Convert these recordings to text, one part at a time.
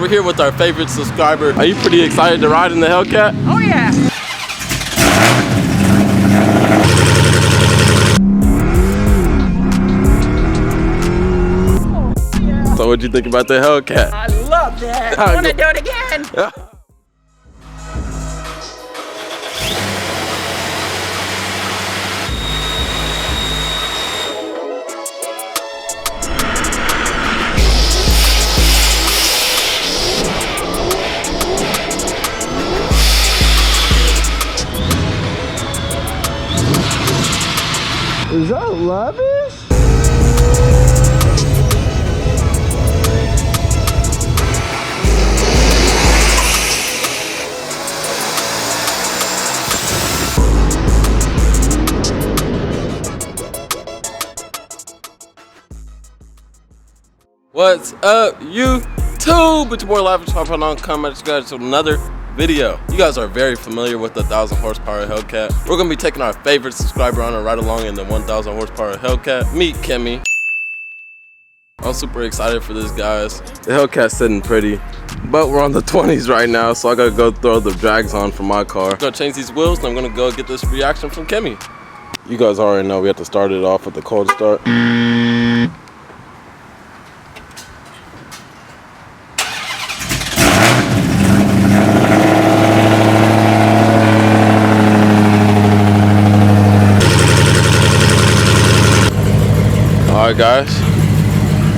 we're here with our favorite subscriber. Are you pretty excited to ride in the Hellcat? Oh yeah. So what'd you think about the Hellcat? I love that. I want to do it again. Is that lavish? What's up, YouTube? It's your boy Lavish. Hopping on, come at you guys to another video. You guys are very familiar with the 1,000 horsepower Hellcat. We're gonna be taking our favorite subscriber on a ride along in the 1,000 horsepower Hellcat. Meet Kimmie. I'm super excited for this, guys. The Hellcat's sitting pretty, but we're on the 20s right now, so I gotta go throw the drags on for my car. I'm gonna change these wheels, and I'm gonna go get this reaction from Kimmie. You guys already know we have to start it off with the cold start. Alright guys,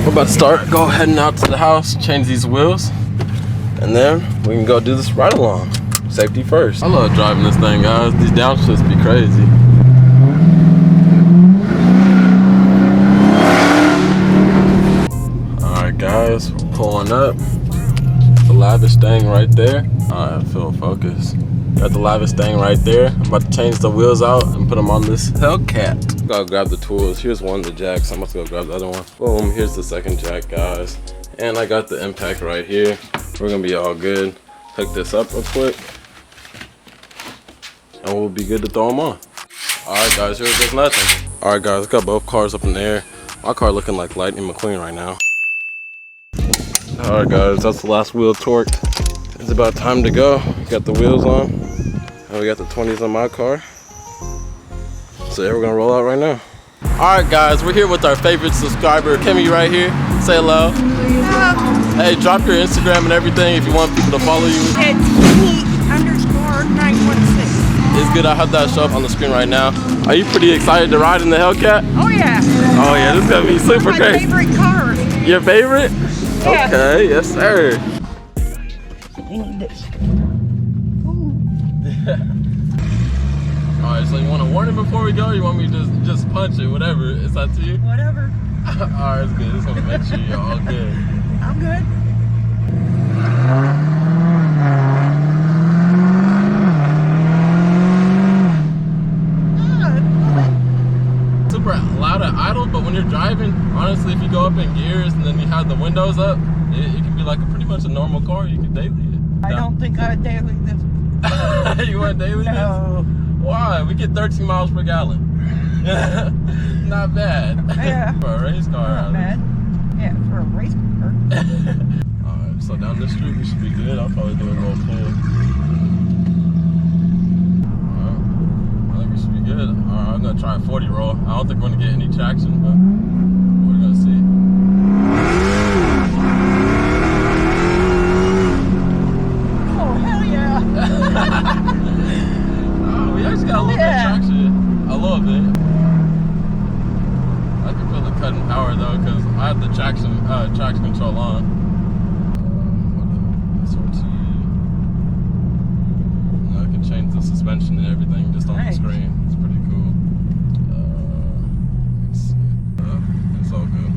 we're about to start. Go heading out to the house, change these wheels, and then we can go do this ride along. Safety first. I love driving this thing, guys. These downshifts be crazy. Alright guys, we're pulling up. The lavish thing right there. Alright, full focus. Got the lavish thing right there. I'm about to change the wheels out and put them on this Hellcat. Gotta grab the tools. Here's one of the jacks. I'm about to go grab the other one. Boom, here's the second jack, guys. And I got the impact right here. We're gonna be all good. Hook this up real quick. And we'll be good to throw them on. Alright guys, here's just nothing. Alright guys, got both cars up in the air. My car looking like Lightning McQueen right now. Alright guys, that's the last wheel torqued. It's about time to go. Got the wheels on. And we got the 20s on my car. So yeah, we're gonna roll out right now. Alright guys, we're here with our favorite subscriber, Kimmie right here. Say hello. Hello. Hey, drop your Instagram and everything if you want people to follow you. It's Kimmie_916. It's good, I have that show up on the screen right now. Are you pretty excited to ride in the Hellcat? Oh yeah. Oh yeah, this is gonna be super my crazy. My favorite car. Your favorite? Yeah. Okay, yes sir. I need this. Alright, so you want to warn it before we go, or you want me to just punch it? Whatever, it's up to you. Whatever. Alright, it's good. Just want to make sure you're all good. I'm good. Super loud at idle, but when you're driving, honestly, if you go up in gears and then you have the windows up, it can be like pretty much a normal car. You can daily it. I don't think I daily this. You want daily this? No. Why? We get 13 miles per gallon. Not bad. Yeah. For a race car. Not bad. Yeah, for a race car. Alright, so down this street we should be good. I'll probably do a little pull. Alright, I think we should be good. Alright, I'm gonna try a 40 roll. I don't think we're gonna get any traction, but we're gonna see. Oh, we actually got a little bit of traction. A little bit. I can feel the cut in power though, because I have the traction control on. I can change the suspension and everything just on the screen. It's pretty cool. Let's see. It's all good.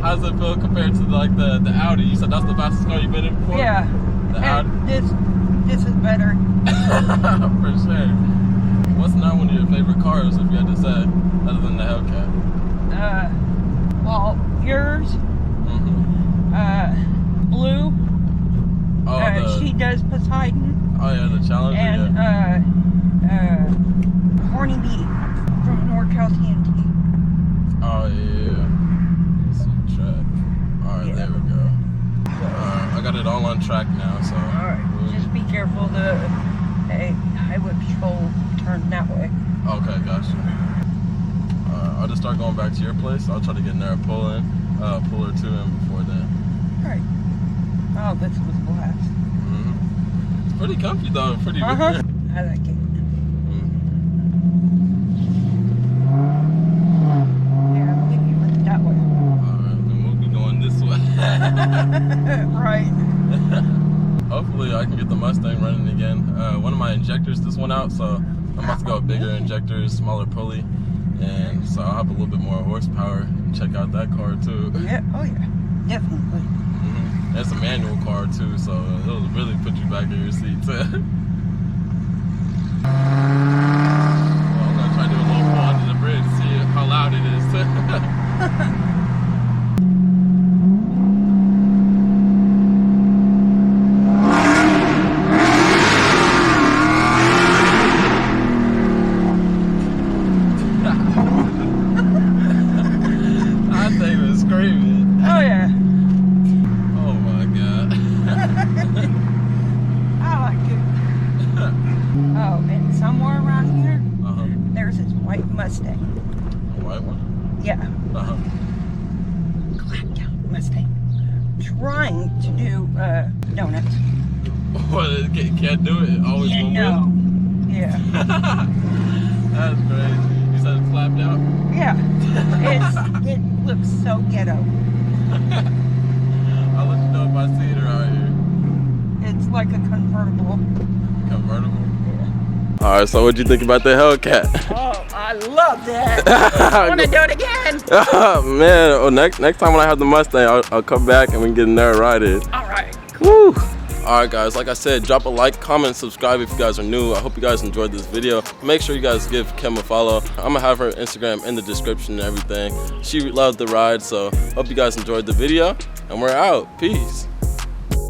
How does it feel compared to like the Audi? You said that's the fastest car you've been in before? Yeah. The Audi? This is better. For sure. What's not one of your favorite cars, if you had to say, other than the Hellcat? Well, yours, Blue, she does Poseidon, Oh yeah, the Challenger. and Horny Bee from NorCal TNT. Oh yeah. Let's see, track. Alright, Yeah. there we go. I got it all on track now, so. Alright, just be careful, the highway patrol turns that way. Okay, gotcha. I'll just start going back to your place. I'll try to get in there and pull or two in before then. Alright. Oh, this was a blast. It's pretty comfy though, pretty I like it. Yeah, I believe you went that way. Alright, then we'll be going this way. Right. Hopefully I can get the Mustang running again. One of my injectors just went out, so I'm about to go with bigger injectors, smaller pulley, and so I'll have a little bit more horsepower and check out that car too. Yeah, oh yeah, definitely. That's a manual car too, so it'll really put you back in your seat. Well, I'm gonna try to do a little pull under the bridge, see how loud it is. That thing was screaming. Oh yeah. Oh my god. I like it. Oh, and somewhere around here, there's this white Mustang. A white one? Yeah, blacked out Mustang. Trying to do donuts. What, it can't do it? It always Yeah, will no. Yeah. That's crazy. You said it's flapped out? Yeah. It looks so ghetto. I'll let you know if I see it around here. It's like a convertible. Convertible? Yeah. Alright, so what'd you think about the Hellcat? Oh, I love that. I want to do it again. Oh man, oh, next time when I have the Mustang, I'll come back and we can get in there and ride it. All right. Woo! Alright guys, like I said, drop a like, comment, subscribe if you guys are new. I hope you guys enjoyed this video. Make sure you guys give Kim a follow. I'm gonna have her Instagram in the description and everything. She loved the ride, so hope you guys enjoyed the video, and we're out. Peace.